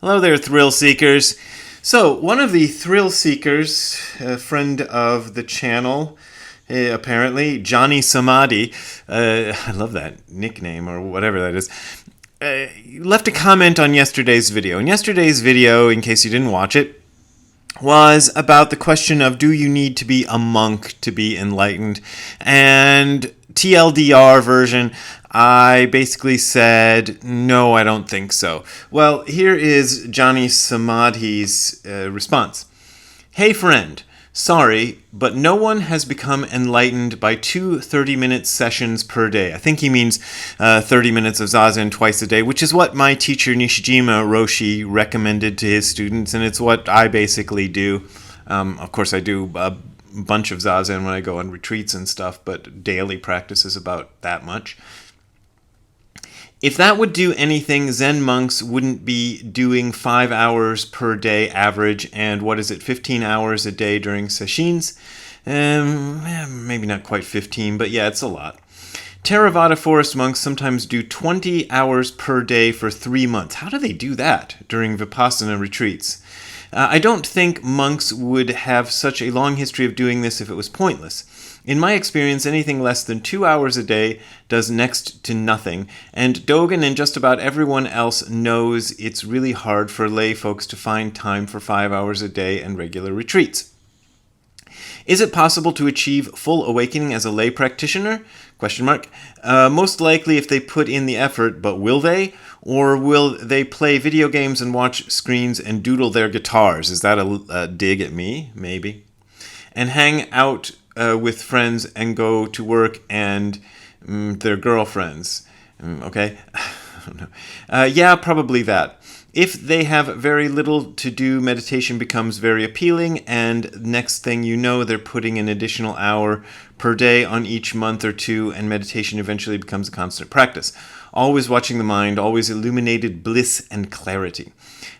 Hello there, thrill seekers. So, one of the thrill seekers, a friend of the channel, apparently, Johnny Samadhi, I love that nickname or whatever that is, left a comment on yesterday's video. And yesterday's video, in case you didn't watch it, was about the question of do you need to be a monk to be enlightened? And TLDR version, I basically said, no, I don't think so. Well, here is Johnny Samadhi's response. Hey friend, sorry, but no one has become enlightened by 2 30-minute sessions per day. I think he means 30 minutes of Zazen twice a day, which is what my teacher Nishijima Roshi recommended to his students, and it's what I basically do. Of course, I do a bunch of Zazen when I go on retreats and stuff, but daily practice is about that much. If that would do anything, Zen monks wouldn't be doing 5 hours per day average, and 15 hours a day during sesshin? Maybe not quite 15, but yeah, it's a lot. Theravada forest monks sometimes do 20 hours per day for 3 months. How do they do that during Vipassana retreats? I don't think monks would have such a long history of doing this if it was pointless. In my experience, anything less than 2 hours a day does next to nothing, and Dogen and just about everyone else knows it's really hard for lay folks to find time for 5 hours a day and regular retreats. Is it possible to achieve full awakening as a lay practitioner? Most likely if they put in the effort, but will they? Or will they play video games and watch screens and doodle their guitars? Is that a dig at me? Maybe. And hang out with friends and go to work and their girlfriends. Okay? I don't know. Yeah, probably that. If they have very little to do, meditation becomes very appealing, and next thing you know, they're putting an additional hour per day on each month or two, and meditation eventually becomes a constant practice. Always watching the mind, always illuminated bliss and clarity.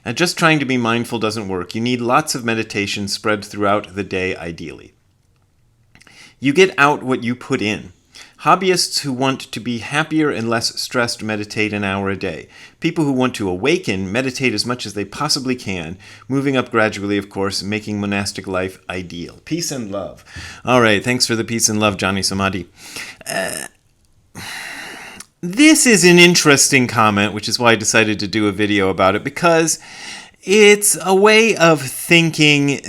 And just trying to be mindful doesn't work. You need lots of meditation spread throughout the day, ideally. You get out what you put in. Hobbyists who want to be happier and less stressed meditate an hour a day. People who want to awaken meditate as much as they possibly can, moving up gradually, of course, making monastic life ideal. Peace and love. All right, thanks for the peace and love, Johnny Samadhi. This is an interesting comment, which is why I decided to do a video about it, because it's a way of thinking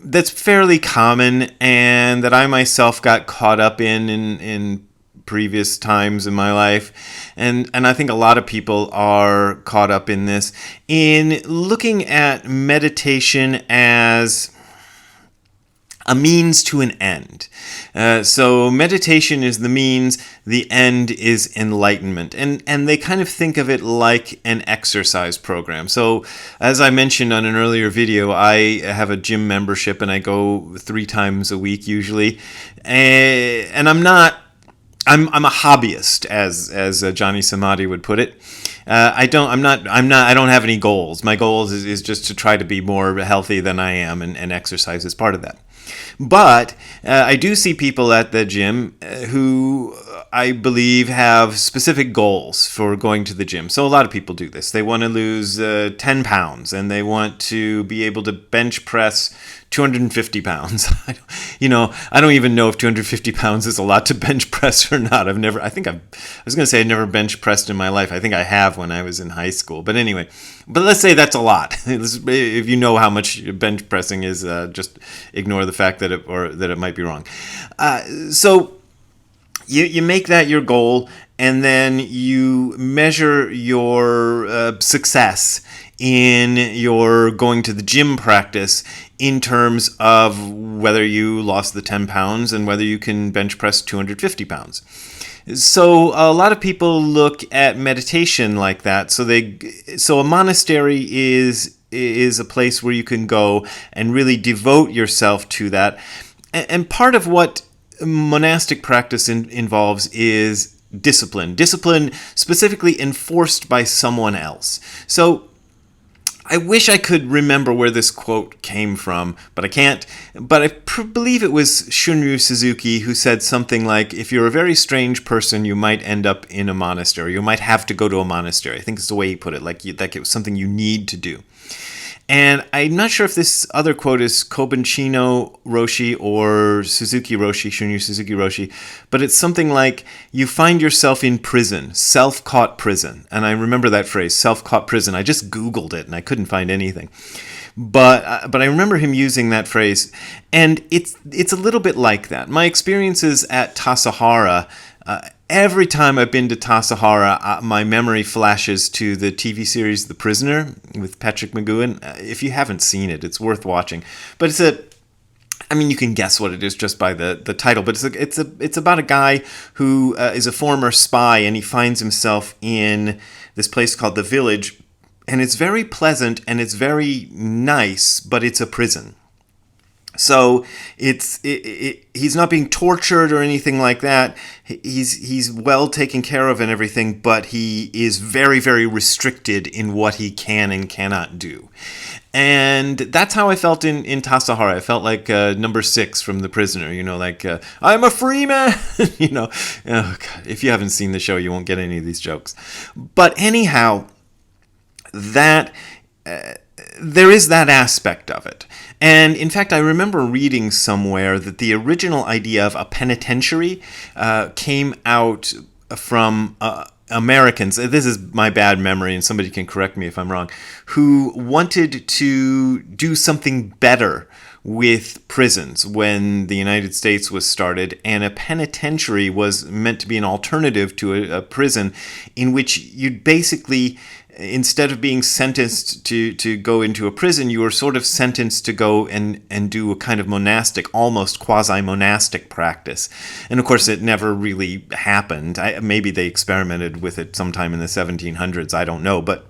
that's fairly common and that I myself got caught up in previous times in my life. And I think a lot of people are caught up in this, in looking at meditation as a means to an end. So meditation is the means, the end is enlightenment. And they kind of think of it like an exercise program. So as I mentioned on an earlier video, I have a gym membership and I go 3 times a week usually. And I'm a hobbyist, as Johnny Samadhi would put it. I don't have any goals. My goal is just to try to be more healthy than I am, and exercise is part of that. But I do see people at the gym who I believe have specific goals for going to the gym. So a lot of people do this. They want to lose 10 pounds and they want to be able to bench press 250 pounds. I don't even know if 250 pounds is a lot to bench press or not. I was going to say I never bench pressed in my life. I think I have when I was in high school. But anyway, let's say that's a lot. If you know how much bench pressing is, just ignore the fact that it might be wrong. So you make that your goal, and then you measure your success in your going to the gym practice in terms of whether you lost the 10 pounds and whether you can bench press 250 pounds. So a lot of people look at meditation like that. So a monastery is a place where you can go and really devote yourself to that. And part of what monastic practice involves is discipline specifically enforced by someone else. So I wish I could remember where this quote came from, but I can't. But I believe it was Shunryu Suzuki who said something like, if you're a very strange person, you might end up in a monastery. You might have to go to a monastery. I think it's the way he put it, like it was something you need to do. And I'm not sure if this other quote is Kobanchino Roshi or Suzuki Roshi, Shunryu Suzuki Roshi, but it's something like, you find yourself in prison, self-caught prison. And I remember that phrase, self-caught prison. I just Googled it and I couldn't find anything. But I remember him using that phrase, and it's a little bit like that. My experiences at Tassajara, every time I've been to Tassajara, my memory flashes to the TV series The Prisoner with Patrick McGoohan. If you haven't seen it, it's worth watching. But you can guess what it is just by the title, but it's about a guy who is a former spy, and he finds himself in this place called The Village, and it's very pleasant and it's very nice, but it's a prison. So he's not being tortured or anything like that. He's well taken care of and everything, but he is very, very restricted in what he can and cannot do. And that's how I felt in Tassajara. I felt like number 6 from The Prisoner, I'm a free man. Oh God, if you haven't seen the show, you won't get any of these jokes. But anyhow, that there is that aspect of it. And in fact, I remember reading somewhere that the original idea of a penitentiary came out from Americans. This is my bad memory, and somebody can correct me if I'm wrong, who wanted to do something better with prisons when the United States was started, and a penitentiary was meant to be an alternative to a prison in which you'd basically, instead of being sentenced to go into a prison, you were sort of sentenced to go and do a kind of monastic, almost quasi-monastic practice. And of course, it never really happened. Maybe they experimented with it sometime in the 1700s, I don't know, but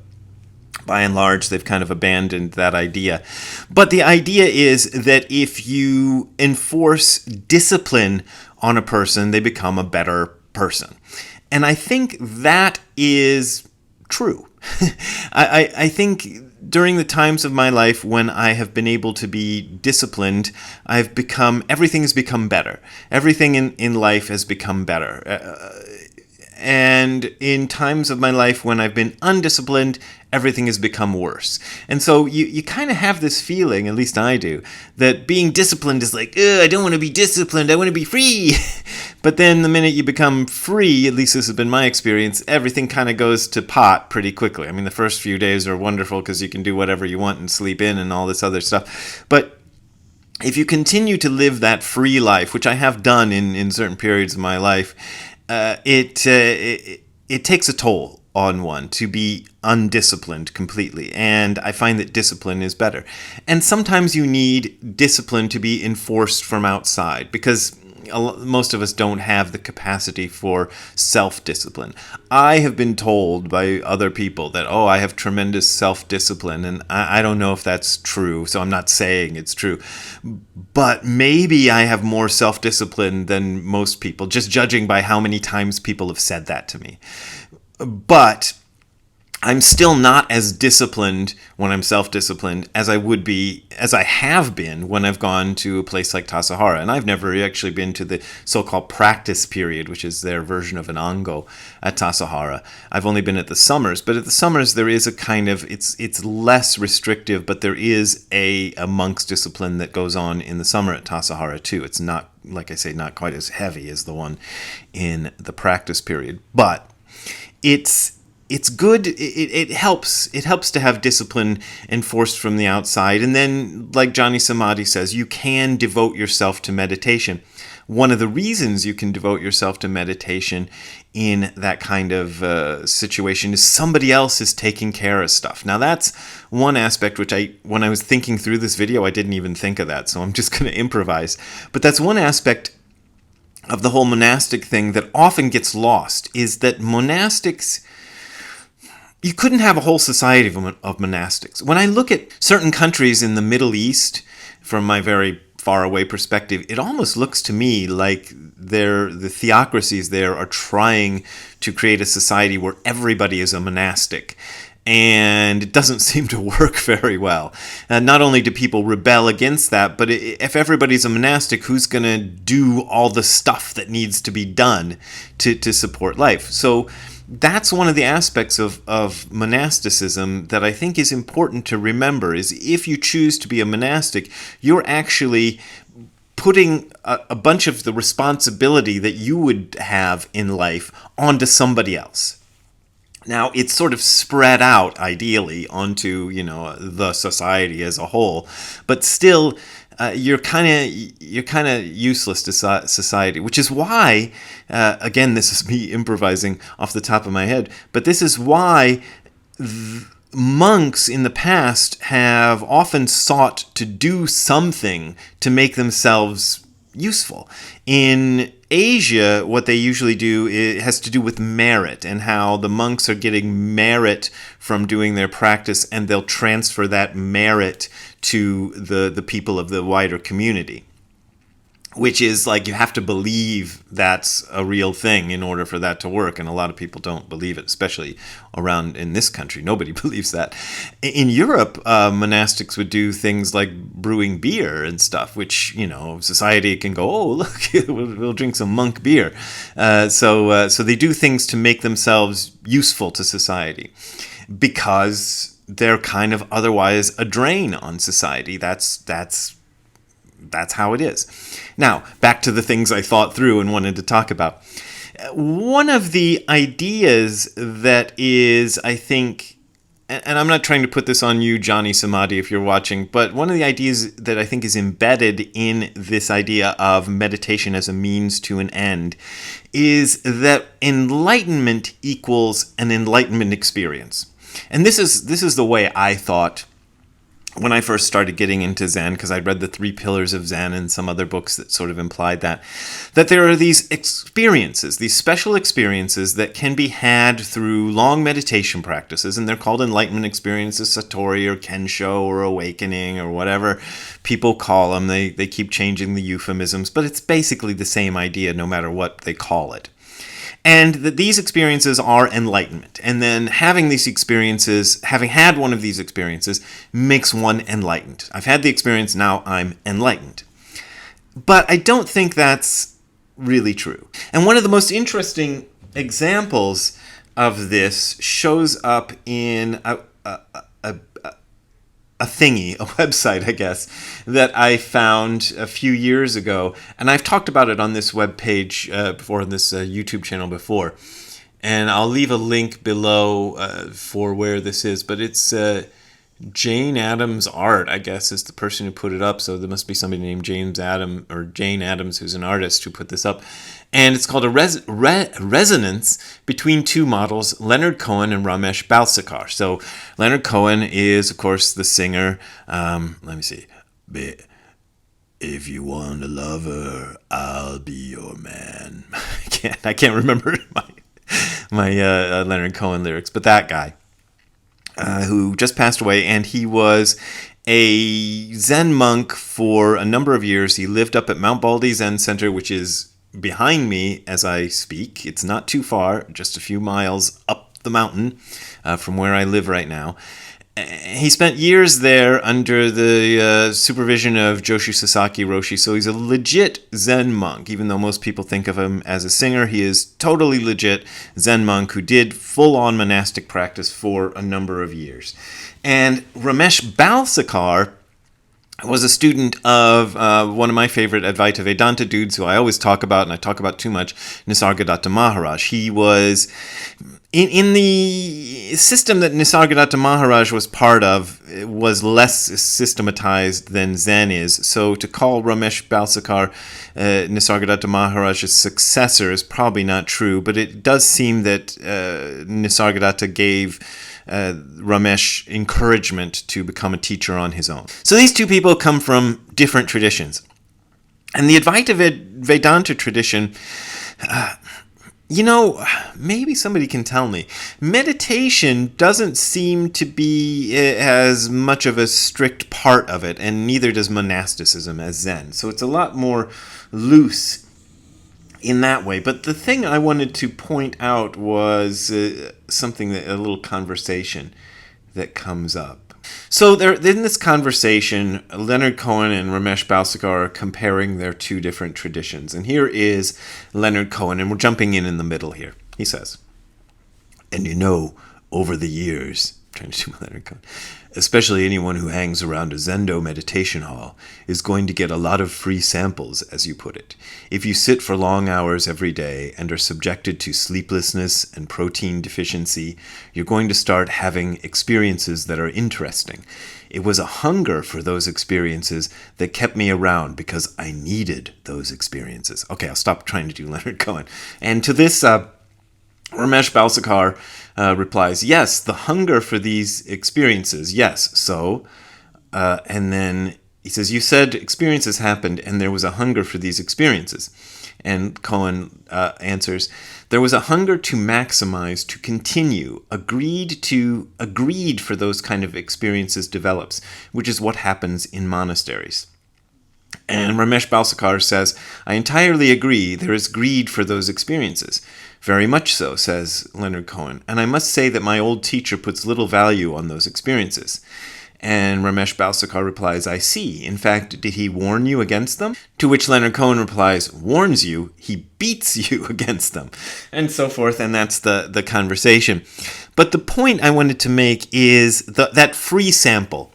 by and large, they've kind of abandoned that idea. But the idea is that if you enforce discipline on a person, they become a better person. And I think that is true. I think during the times of my life when I have been able to be disciplined, everything has become better. Everything in life has become better. And in times of my life when I've been undisciplined, everything has become worse. And so you kind of have this feeling, at least I do, that being disciplined is like, I don't want to be disciplined, I want to be free. But then the minute you become free, at least this has been my experience, everything kind of goes to pot pretty quickly. I mean, the first few days are wonderful because you can do whatever you want and sleep in and all this other stuff. But if you continue to live that free life, which I have done in certain periods of my life, it takes a toll on one to be undisciplined completely, and I find that discipline is better. And sometimes you need discipline to be enforced from outside, because most of us don't have the capacity for self-discipline. I have been told by other people that, I have tremendous self-discipline, and I don't know if that's true, so I'm not saying it's true. But maybe I have more self-discipline than most people, just judging by how many times people have said that to me. But I'm still not as disciplined when I'm self-disciplined as I have been when I've gone to a place like Tassajara. And I've never actually been to the so-called practice period, which is their version of an Ango at Tassajara. I've only been at the summers, but at the summers there is a kind of, it's less restrictive, but there is a monk's discipline that goes on in the summer at Tassajara too. It's not, like I say, not quite as heavy as the one in the practice period, but it's good. It helps to have discipline enforced from the outside. And then, like Johnny Samadhi says, you can devote yourself to meditation. One of the reasons you can devote yourself to meditation in that kind of situation is somebody else is taking care of stuff. Now, that's one aspect which when I was thinking through this video, I didn't even think of that. So I'm just going to improvise. But that's one aspect of the whole monastic thing that often gets lost, is that monastics, you couldn't have a whole society of monastics. When I look at certain countries in the Middle East, from my very far away perspective, it almost looks to me like the theocracies there are trying to create a society where everybody is a monastic. And it doesn't seem to work very well. Not only do people rebel against that, but if everybody's a monastic, who's going to do all the stuff that needs to be done to support life? So that's one of the aspects of monasticism that I think is important to remember, is if you choose to be a monastic, you're actually putting a bunch of the responsibility that you would have in life onto somebody else. Now, it's sort of spread out, ideally, onto, the society as a whole, but still, you're kind of useless to society, which is why, again, this is me improvising off the top of my head, but this is why monks in the past have often sought to do something to make themselves useful. In Asia, what they usually do has to do with merit, and how the monks are getting merit from doing their practice, and they'll transfer that merit to the people of the wider community. Which is like, you have to believe that's a real thing in order for that to work. And a lot of people don't believe it, especially around in this country. Nobody believes that. In Europe, monastics would do things like brewing beer and stuff, which, society can go, oh, look, we'll drink some monk beer. So they do things to make themselves useful to society because they're kind of otherwise a drain on society. That's how it is. Now, back to the things I thought through and wanted to talk about. One of the ideas that is, I think, and I'm not trying to put this on you, Johnny Samadhi, if you're watching, but one of the ideas that I think is embedded in this idea of meditation as a means to an end is that enlightenment equals an enlightenment experience. And this is the way I thought when I first started getting into Zen, because I'd read the 3 Pillars of Zen and some other books that sort of implied that there are these experiences, these special experiences that can be had through long meditation practices, and they're called enlightenment experiences, Satori or Kensho or awakening or whatever people call them. They keep changing the euphemisms, but it's basically the same idea no matter what they call it. And that these experiences are enlightenment. And then having these experiences, having had one of these experiences, makes one enlightened. I've had the experience, now I'm enlightened. But I don't think that's really true. And one of the most interesting examples of this shows up in a website, I guess, that I found a few years ago. And I've talked about it on this webpage before, on this YouTube channel before. And I'll leave a link below for where this is. But it's Jane Addams Art, I guess, is the person who put it up. So there must be somebody named James Adam or Jane Addams who's an artist who put this up. And it's called a resonance between two models, Leonard Cohen and Ramesh Balsekar. So Leonard Cohen is, of course, the singer. Let me see. If you want a lover, I'll be your man. I can't remember my Leonard Cohen lyrics, but that guy who just passed away, and he was a Zen monk for a number of years. He lived up at Mount Baldy Zen Center, which is behind me as I speak. It's not too far, just a few miles up the mountain from where I live right now. He spent years there under the supervision of Joshu Sasaki Roshi, so he's a legit Zen monk. Even though most people think of him as a singer, he is totally legit Zen monk who did full-on monastic practice for a number of years. And Ramesh Balsekar was a student of one of my favorite Advaita Vedanta dudes who I always talk about, and I talk about too much, Nisargadatta Maharaj. He was, in the system that Nisargadatta Maharaj was part of, it was less systematized than Zen is. So to call Ramesh Balsekar Nisargadatta Maharaj's successor is probably not true, but it does seem that Nisargadatta gave Ramesh encouragement to become a teacher on his own. So these two people come from different traditions. And the Advaita Vedanta tradition, maybe somebody can tell me, meditation doesn't seem to be as much of a strict part of it, and neither does monasticism as Zen. So it's a lot more loose in that way. But the thing I wanted to point out was a little conversation. that comes up. So there, in this conversation, Leonard Cohen and Ramesh Balsekar are comparing their two different traditions. And here is Leonard Cohen, and we're jumping in the middle here. He says, and over the years, trying to do Leonard Cohen, especially anyone who hangs around a Zendo meditation hall is going to get a lot of free samples, as you put it. If you sit for long hours every day and are subjected to sleeplessness and protein deficiency, you're going to start having experiences that are interesting. It was a hunger for those experiences that kept me around because I needed those experiences. Okay, I'll stop trying to do Leonard Cohen. And to this, Ramesh Balsekar replies, yes, the hunger for these experiences, yes, so, and then he says, you said experiences happened and there was a hunger for these experiences. And Cohen answers, there was a hunger to maximize, to continue, agreed for those kind of experiences develops, which is what happens in monasteries. And Ramesh Balsekar says, I entirely agree, there is greed for those experiences. Very much so, says Leonard Cohen, and I must say that my old teacher puts little value on those experiences. And Ramesh Balsekar replies, I see. In fact, did he warn you against them? To which Leonard Cohen replies, warns you? He beats you against them. And so forth, and that's the conversation. But the point I wanted to make is that free sample.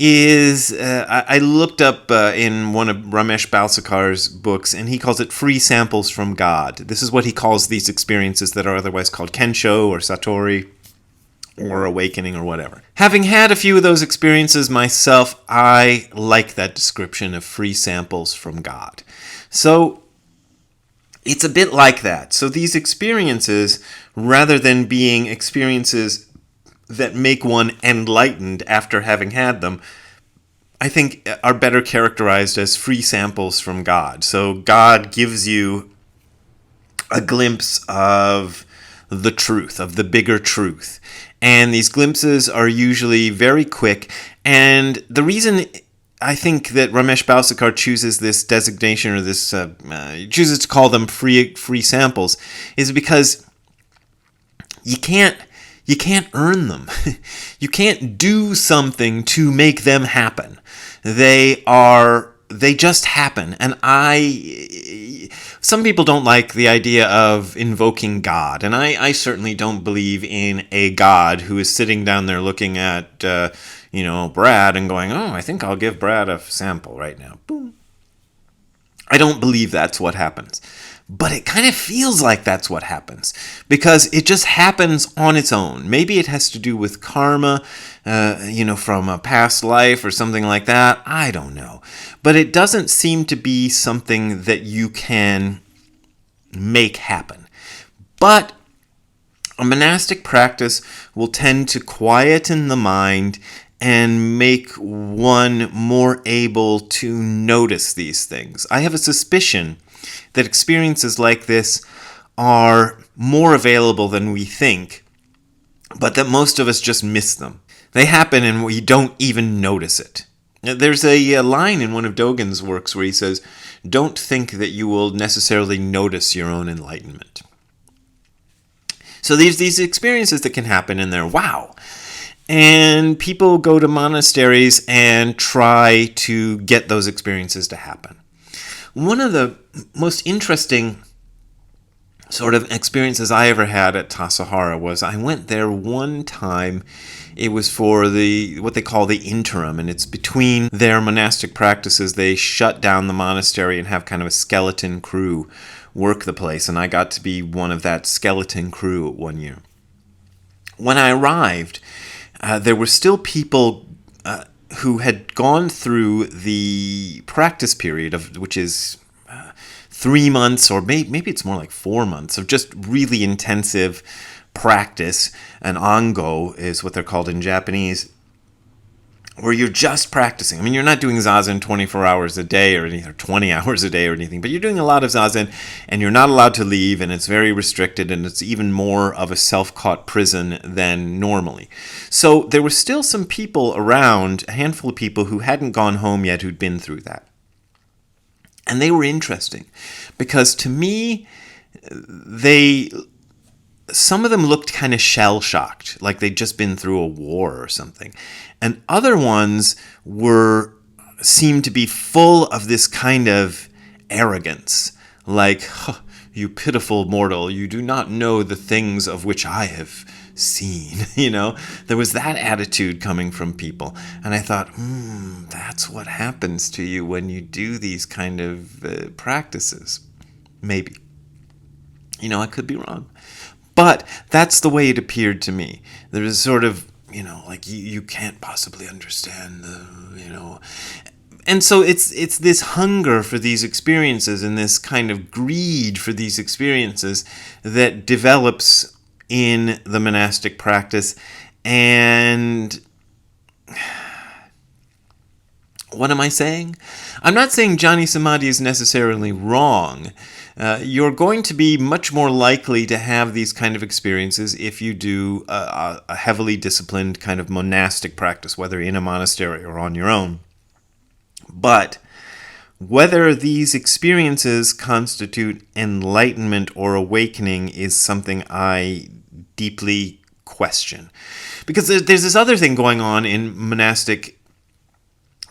I looked up in one of Ramesh Balsekar's books, and he calls it free samples from God. This is what he calls these experiences that are otherwise called Kensho or Satori or awakening or whatever. Having had a few of those experiences myself, I like that description of free samples from God. So it's a bit like that. So these experiences, rather than being experiences that make one enlightened after having had them, I think are better characterized as free samples from God. So God gives you a glimpse of the truth, of the bigger truth. And these glimpses are usually very quick. And the reason I think that Ramesh Balsekar chooses this designation or this chooses to call them free samples is because you can't earn them. You can't do something to make them happen. They just happen. And some people don't like the idea of invoking God. And I certainly don't believe in a God who is sitting down there looking at, Brad and going, oh, I think I'll give Brad a sample right now. Boom. I don't believe that's what happens. But it kind of feels like that's what happens because it just happens on its own. Maybe it has to do with karma, from a past life or something like that. I don't know. But it doesn't seem to be something that you can make happen. But a monastic practice will tend to quieten the mind and make one more able to notice these things. I have a suspicion that experiences like this are more available than we think, but that most of us just miss them. They happen and we don't even notice it. There's a line in one of Dogen's works where he says, don't think that you will necessarily notice your own enlightenment. So there's these experiences that can happen and they're wow. And people go to monasteries and try to get those experiences to happen. One of the most interesting sort of experiences I ever had at Tassajara was I went there one time. It was for what they call the interim, and it's between their monastic practices. They shut down the monastery and have kind of a skeleton crew work the place, and I got to be one of that skeleton crew 1 year. When I arrived, there were still people who had gone through the practice period which is 3 months, or maybe it's more like 4 months of just really intensive practice. An ango is what they're called in Japanese, where you're just practicing. I mean, you're not doing zazen 24 hours a day or 20 hours a day or anything, but you're doing a lot of zazen and you're not allowed to leave, and it's very restricted, and it's even more of a self-caught prison than normally. So there were still some people around, a handful of people who hadn't gone home yet who'd been through that. And they were interesting because to me, they some of them looked kind of shell-shocked, like they'd just been through a war or something. And other ones seemed to be full of this kind of arrogance, like, "Huh, you pitiful mortal, you do not know the things of which I have seen." There was that attitude coming from people. And I thought, that's what happens to you when you do these kind of practices. Maybe. I could be wrong. But that's the way it appeared to me. There was sort of, like you can't possibly understand And so it's this hunger for these experiences and this kind of greed for these experiences that develops in the monastic practice. And what am I saying? I'm not saying jhani samadhi is necessarily wrong. You're going to be much more likely to have these kind of experiences if you do a heavily disciplined kind of monastic practice, whether in a monastery or on your own. But whether these experiences constitute enlightenment or awakening is something I deeply question. Because there's this other thing going on in monastic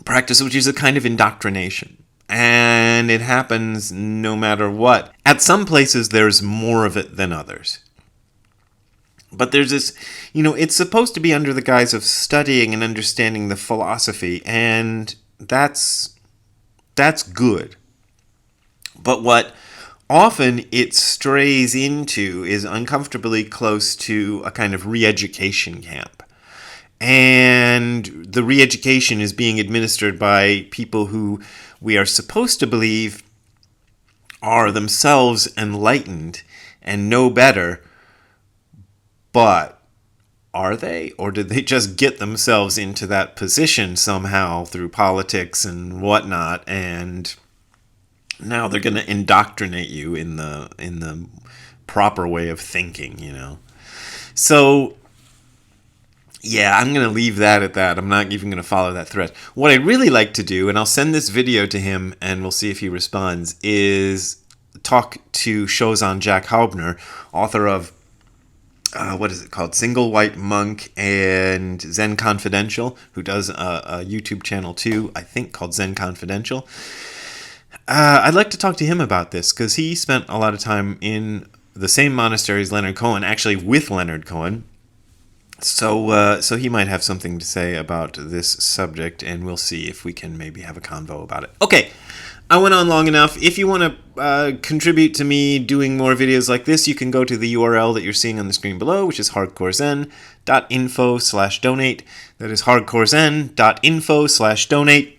practice, which is a kind of indoctrination. And it happens no matter what. At some places, there's more of it than others. But there's this, it's supposed to be under the guise of studying and understanding the philosophy, and that's good. But what often it strays into is uncomfortably close to a kind of re-education camp. And the re-education is being administered by people who we are supposed to believe are themselves enlightened and know better. But are they? Or did they just get themselves into that position somehow through politics and whatnot, and now they're going to indoctrinate you in the proper way of thinking, So yeah, I'm going to leave that at that. I'm not even going to follow that thread. What I'd really like to do, and I'll send this video to him and we'll see if he responds, is talk to Shozan Jack Haubner, author of, what is it called? Single White Monk and Zen Confidential, who does a YouTube channel too, I think called Zen Confidential. I'd like to talk to him about this because he spent a lot of time in the same monastery as Leonard Cohen, actually with Leonard Cohen. So he might have something to say about this subject, and we'll see if we can maybe have a convo about it. Okay, I went on long enough. If you want to contribute to me doing more videos like this, you can go to the URL that you're seeing on the screen below, which is hardcorezen.info/donate. That is hardcorezen.info/donate.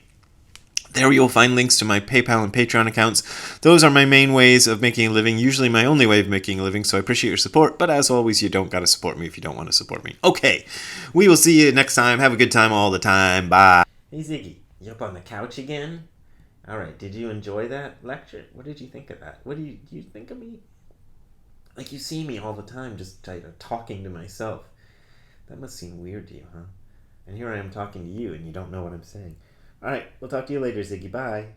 There you'll find links to my PayPal and Patreon accounts. Those are my main ways of making a living, usually my only way of making a living, so I appreciate your support. But as always, you don't got to support me if you don't want to support me. Okay, we will see you next time. Have a good time all the time. Bye. Hey, Ziggy, you up on the couch again? All right, did you enjoy that lecture? What did you think of that? What do you think of me? Like, you see me all the time just talking to myself. That must seem weird to you, huh? And here I am talking to you, and you don't know what I'm saying. All right, we'll talk to you later, Ziggy. Bye.